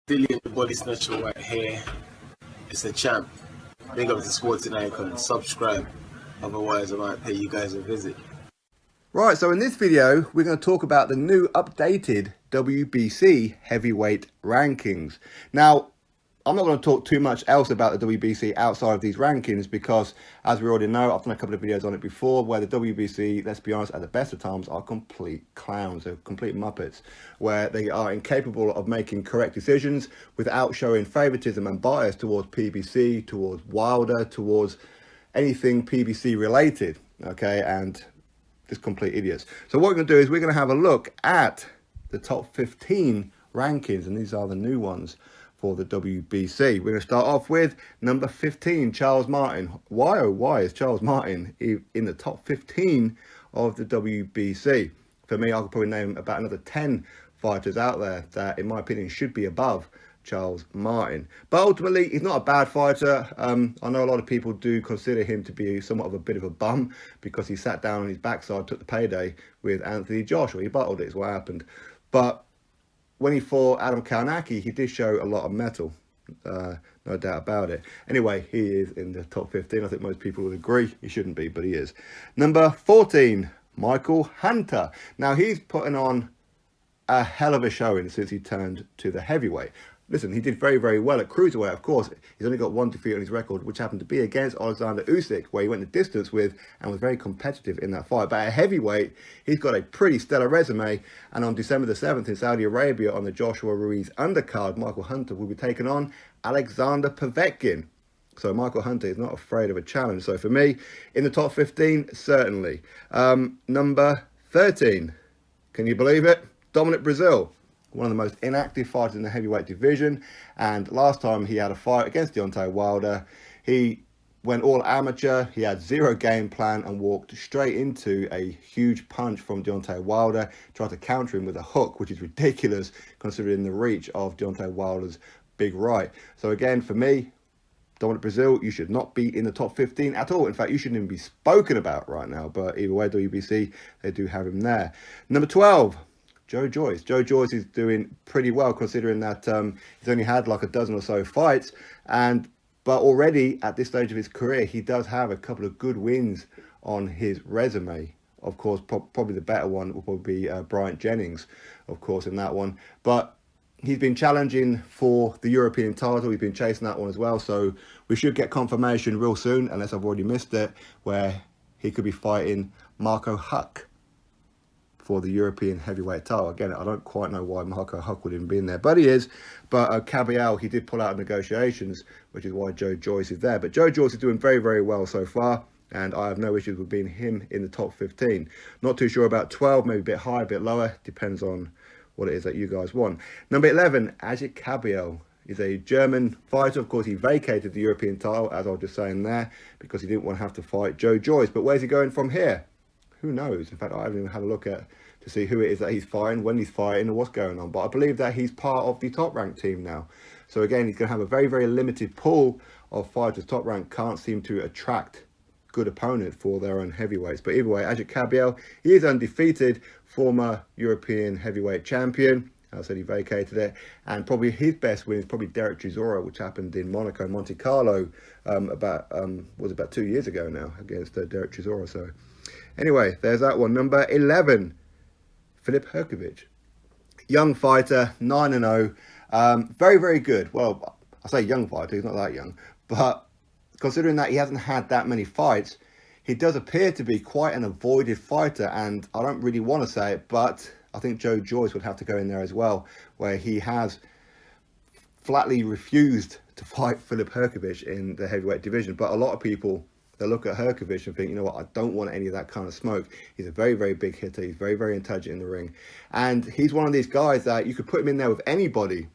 Dillian the Body Snatcher right here. It's the champ. Big up to Sporting Icon. Subscribe. Otherwise, I might pay you guys a visit. Right, so in this video, we're going to talk about the new updated WBC heavyweight rankings. Now, I'm not going to talk too much else about the WBC outside of these rankings because, as we already know, I've done a couple of videos on it before where the WBC, let's be honest, at the best of times are complete clowns, they're complete muppets, where they are incapable of making correct decisions without showing favoritism and bias towards PBC, towards Wilder, towards anything PBC related, okay, and just complete idiots. So what we're going to do is we're going to have a look at the top 15 rankings, and these are the new ones for the WBC. We're going to start off with number 15, Charles Martin. Why, oh why is Charles Martin in the top 15 of the WBC? For me, I could probably name about another 10 fighters out there that, in my opinion, should be above Charles Martin. But ultimately, he's not a bad fighter. I know a lot of people do consider him to be somewhat of a bit of a bum because he sat down on his backside, took the payday with Anthony Joshua. He bottled it, is what happened. But when he fought Adam Karnacki, he did show a lot of mettle, no doubt about it. Anyway, he is in the top 15. I think most people would agree. He shouldn't be, but he is. Number 14, Michael Hunter. Now, he's putting on a hell of a showing since he turned to the heavyweight. Listen, he did very, very well at cruiserweight, of course. He's only got one defeat on his record, which happened to be against Alexander Usyk, where he went the distance with and was very competitive in that fight. But at heavyweight, he's got a pretty stellar resume. And on December the 7th in Saudi Arabia, on the Joshua Ruiz undercard, Michael Hunter will be taking on Alexander Povetkin. So Michael Hunter is not afraid of a challenge. So for me, in the top 15, certainly. Number 13, can you believe it? Dominic Brazil. One of the most inactive fighters in the heavyweight division. And last time he had a fight against Deontay Wilder, he went all amateur. He had zero game plan and walked straight into a huge punch from Deontay Wilder. Tried to counter him with a hook, which is ridiculous considering the reach of Deontay Wilder's big right. So again, for me, Dominic Brazil, you should not be in the top 15 at all. In fact, you shouldn't even be spoken about right now. But either way, WBC, they do have him there. Number 12. Joe Joyce. Joe Joyce is doing pretty well considering that he's only had like a dozen or so fights. But already at this stage of his career, he does have a couple of good wins on his resume. Of course, probably the better one will probably be Bryant Jennings, of course, in that one. But he's been challenging for the European title. He's been chasing that one as well. So we should get confirmation real soon, unless I've already missed it, where he could be fighting Marco Huck for the European heavyweight title. Again, I don't quite know why Marco Huck would even be in there, but he is. But Cabello, he did pull out of negotiations, which is why Joe Joyce is there. But Joe Joyce is doing very, very well so far, and I have no issues with being him in the top 15. Not too sure about 12, maybe a bit higher, a bit lower, depends on what it is that you guys want. Number 11, Ivo Cabello. He's a German fighter. Of course, he vacated the European title, as I was just saying there, because he didn't want to have to fight Joe Joyce. But where's he going from here? Who knows? In fact, I haven't even had a look at to see who it is that he's fighting, when he's fighting, and what's going on. But I believe that he's part of the top-ranked team now. So again, he's going to have a very, very limited pool of fighters. Top rank can't seem to attract good opponents for their own heavyweights. But either way, Ivo Cabello, he is undefeated, former European heavyweight champion. As I said, he vacated it. And probably his best win is probably Derek Chisora, which happened in Monaco, Monte Carlo, about 2 years ago now, against Derek Chisora. So anyway, there's that one. Number 11, Philipp Herkov. Young fighter, 9-0. Very, very good. Well, I say young fighter, he's not that young. But considering that he hasn't had that many fights, he does appear to be quite an avoided fighter. And I don't really want to say it, but I think Joe Joyce would have to go in there as well, where he has flatly refused to fight Philipp Herkov in the heavyweight division. But a lot of people, they look at Herkov and think, you know what, I don't want any of that kind of smoke. He's a very, very big hitter. He's very, very intelligent in the ring. And he's one of these guys that you could put him in there with anybody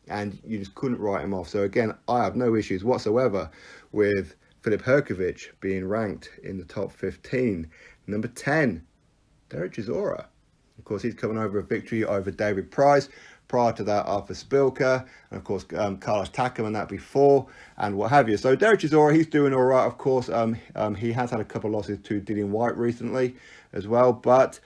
and you just couldn't write him off. So again, I have no issues whatsoever with Philipp Herkov being ranked in the top 15. Number 10, Derek Chisora. Of course, he's coming over a victory over David Price. Prior to that, Arthur Spilka, and of course, Carlos Takam and that before, and what have you. So Derek Chisora, he's doing all right, of course. He has had a couple of losses to Dillian Whyte recently as well, but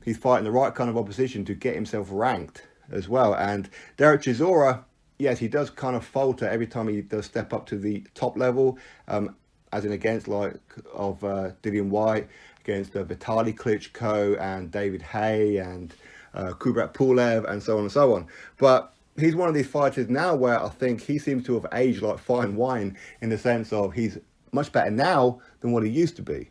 he's fighting the right kind of opposition to get himself ranked as well. And Derek Chisora, yes, he does kind of falter every time he does step up to the top level, as in against Dillian Whyte, against Vitaly Klitschko and David Haye and Kubrat Pulev and so on and so on. But he's one of these fighters now where I think he seems to have aged like fine wine, in the sense of he's much better now than what he used to be.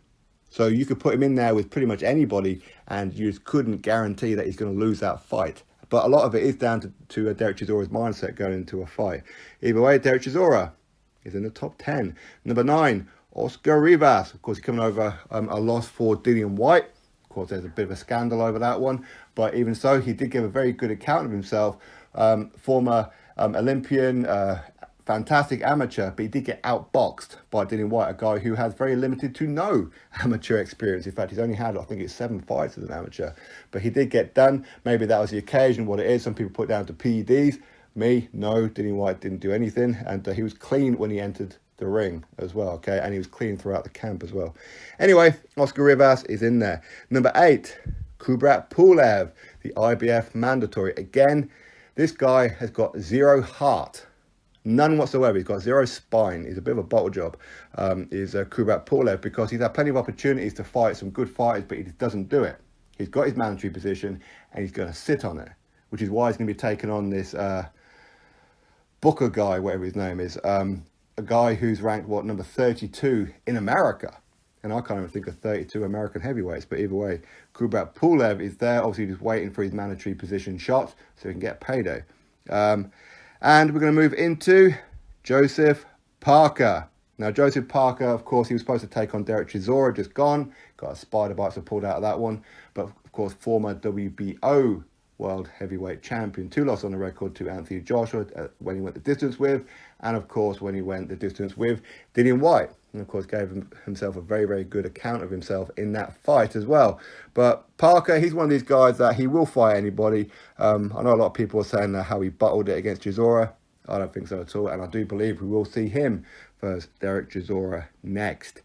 So you could put him in there with pretty much anybody and you just couldn't guarantee that he's going to lose that fight. But a lot of it is down to Derek Chisora's mindset going into a fight. Either way, Derek Chisora is in the top 10. Number 9, Oscar Rivas. Of course, he's coming over a loss for Dillian Whyte. Of course, there's a bit of a scandal over that one. But even so, he did give a very good account of himself. Former Olympian, fantastic amateur, but he did get outboxed by Dillian Whyte, a guy who has very limited to no amateur experience. In fact, he's only had, I think it's 7 fights as an amateur. But he did get done. Maybe that was the occasion, what it is. Some people put it down to PEDs. Me, no, Dillian Whyte didn't do anything. And he was clean when he entered the ring as well, okay? And he was clean throughout the camp as well. Anyway, Oscar Rivas is in there. Number 8, Kubrat Pulev, the IBF mandatory. Again, this guy has got 0 heart. None whatsoever. He's got 0 spine. He's a bit of a bottle job, is Kubrat Pulev, because he's had plenty of opportunities to fight some good fighters, but he just doesn't do it. He's got his mandatory position, and he's going to sit on it, which is why he's going to be taking on this Booker guy, whatever his name is, a guy who's ranked, number 32 in America. And I can't even think of 32 American heavyweights, but either way, Kubrat Pulev is there, obviously just waiting for his mandatory position shot so he can get payday. And we're going to move into Joseph Parker. Now, Joseph Parker, of course, he was supposed to take on Derek Chisora, just gone. Got a spider bite, so pulled out of that one. But, of course, former WBO World Heavyweight Champion. 2 losses on the record to Anthony Joshua when he went the distance with. And, of course, when he went the distance with Dillian Whyte. And, of course, gave himself a very, very good account of himself in that fight as well. But Parker, he's one of these guys that he will fight anybody. I know a lot of people are saying how he bottled it against Chisora. I don't think so at all. And I do believe we will see him versus Derek Chisora next.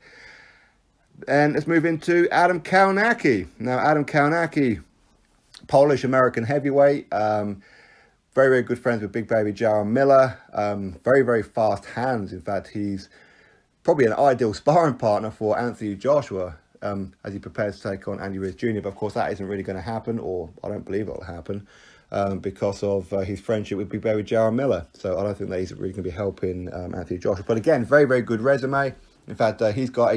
And let's move into Adam Karnacki. Now, Adam Karnacki, Polish-American heavyweight. Very, very good friends with Big Baby Jarrell Miller. Very, very fast hands. In fact, he's probably an ideal sparring partner for Anthony Joshua as he prepares to take on Andy Ruiz Jr. But of course, that isn't really going to happen, or I don't believe it'll happen, because of his friendship with Big Baby Jarrell Miller. So I don't think that he's really going to be helping Anthony Joshua. But again, very, very good resume. In fact, he's got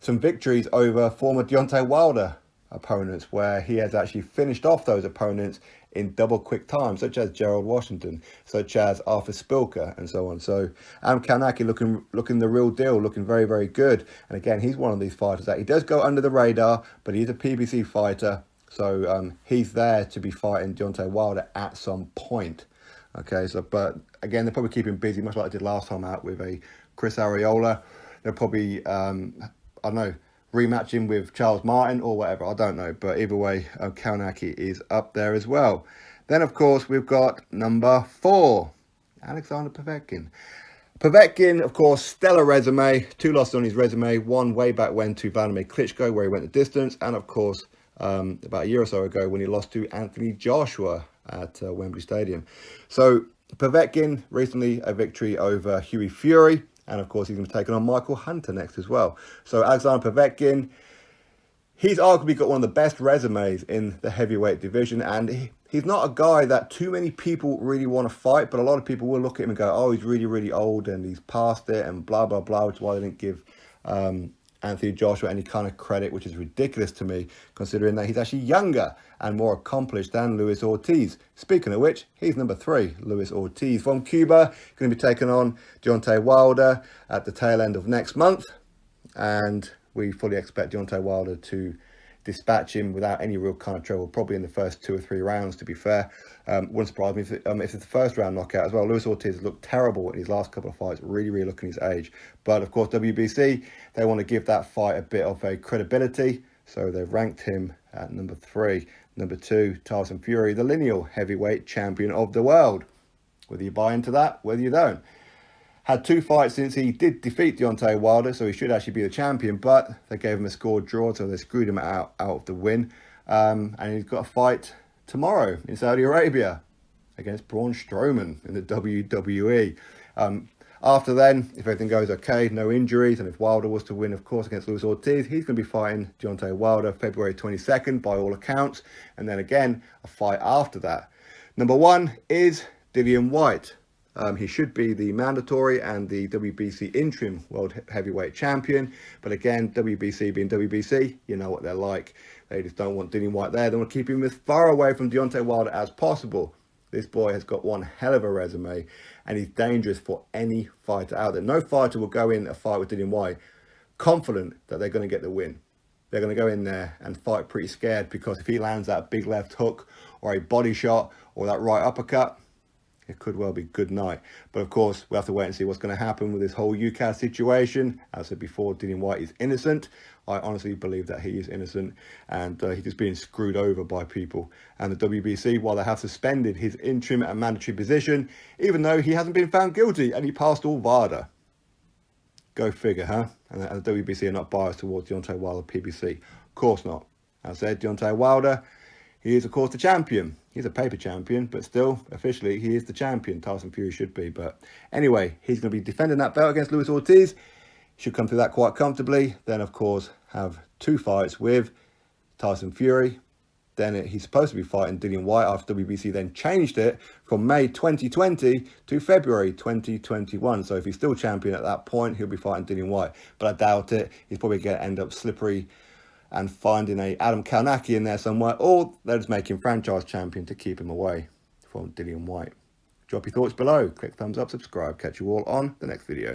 some victories over former Deontay Wilder opponents, where he has actually finished off those opponents in double quick time, such as Gerald Washington, such as Arthur Spilker, and so on. So Adam Karnacki looking the real deal, looking very, very good. And again, he's one of these fighters that he does go under the radar, but he's a PBC fighter, so he's there to be fighting Deontay Wilder at some point. Okay, so but again, they'll probably keep him busy, much like I did last time out with a Chris Arreola. They'll probably I don't know, rematch him with Charles Martin or whatever, I don't know. But either way, Karnacki is up there as well. Then, of course, we've got number 4, Alexander Povetkin. Povetkin, of course, stellar resume. 2 losses on his resume. 1 way back when to Vladimir Klitschko, where he went the distance. And, of course, about a year or so ago when he lost to Anthony Joshua at Wembley Stadium. So, Povetkin, recently a victory over Hughie Fury. And, of course, he's going to be taking on Michael Hunter next as well. So, Alexander Povetkin, he's arguably got one of the best resumes in the heavyweight division. And he's not a guy that too many people really want to fight. But a lot of people will look at him and go, oh, he's really, really old and he's past it and blah, blah, blah. Which is why they didn't give Anthony Joshua any kind of credit, which is ridiculous to me, considering that he's actually younger and more accomplished than Luis Ortiz. Speaking of which, he's number 3, Luis Ortiz from Cuba, going to be taking on Deontay Wilder at the tail end of next month. And we fully expect Deontay Wilder to dispatch him without any real kind of trouble, probably in the first 2 or 3 rounds, to be fair. Wouldn't surprise me if it's the first round knockout as well. Luis Ortiz looked terrible in his last couple of fights, really, really looking his age. But, of course, WBC, they want to give that fight a bit of a credibility, so they've ranked him at number 3. Number 2, Tyson Fury, the lineal heavyweight champion of the world. Whether you buy into that, whether you don't. Had 2 fights since he did defeat Deontay Wilder, so he should actually be the champion, but they gave him a scored draw, so they screwed him out of the win. And he's got a fight tomorrow in Saudi Arabia. against Braun Strowman in the WWE. After then, if everything goes okay, no injuries, and if Wilder was to win, of course, against Luis Ortiz, he's going to be fighting Deontay Wilder February 22nd by all accounts, and then again, a fight after that. Number one is Dillian Whyte. He should be the mandatory and the WBC interim world heavyweight champion, but again, WBC being WBC, you know what they're like. They just don't want Dillian Whyte there. They want to keep him as far away from Deontay Wilder as possible. This boy has got one hell of a resume, and he's dangerous for any fighter out there. No fighter will go in a fight with Dillian Whyte confident that they're going to get the win. They're going to go in there and fight pretty scared, because if he lands that big left hook or a body shot or that right uppercut, it could well be good night. But of course, we'll have to wait and see what's going to happen with this whole UCAS situation. As I said before, Dillian Whyte is innocent. I honestly believe that he is innocent, and he's just being screwed over by people. And the WBC, while they have suspended his interim and mandatory position, even though he hasn't been found guilty and he passed all VADA. Go figure, huh? And the WBC are not biased towards Deontay Wilder PBC. Of course not. As I said, Deontay Wilder, he is, of course, the champion. He's a paper champion, but still, officially, he is the champion. Tyson Fury should be. But anyway, he's going to be defending that belt against Luis Ortiz. Should come through that quite comfortably. Then, of course, have 2 fights with Tyson Fury. Then he's supposed to be fighting Dillian Whyte after WBC then changed it from May 2020 to February 2021. So if he's still champion at that point, he'll be fighting Dillian Whyte. But I doubt it. He's probably going to end up slippery and finding a Adam Karnacki in there somewhere, or they'll just make him franchise champion to keep him away from Dillian Whyte. Drop your thoughts below. Click thumbs up, subscribe. Catch you all on the next video.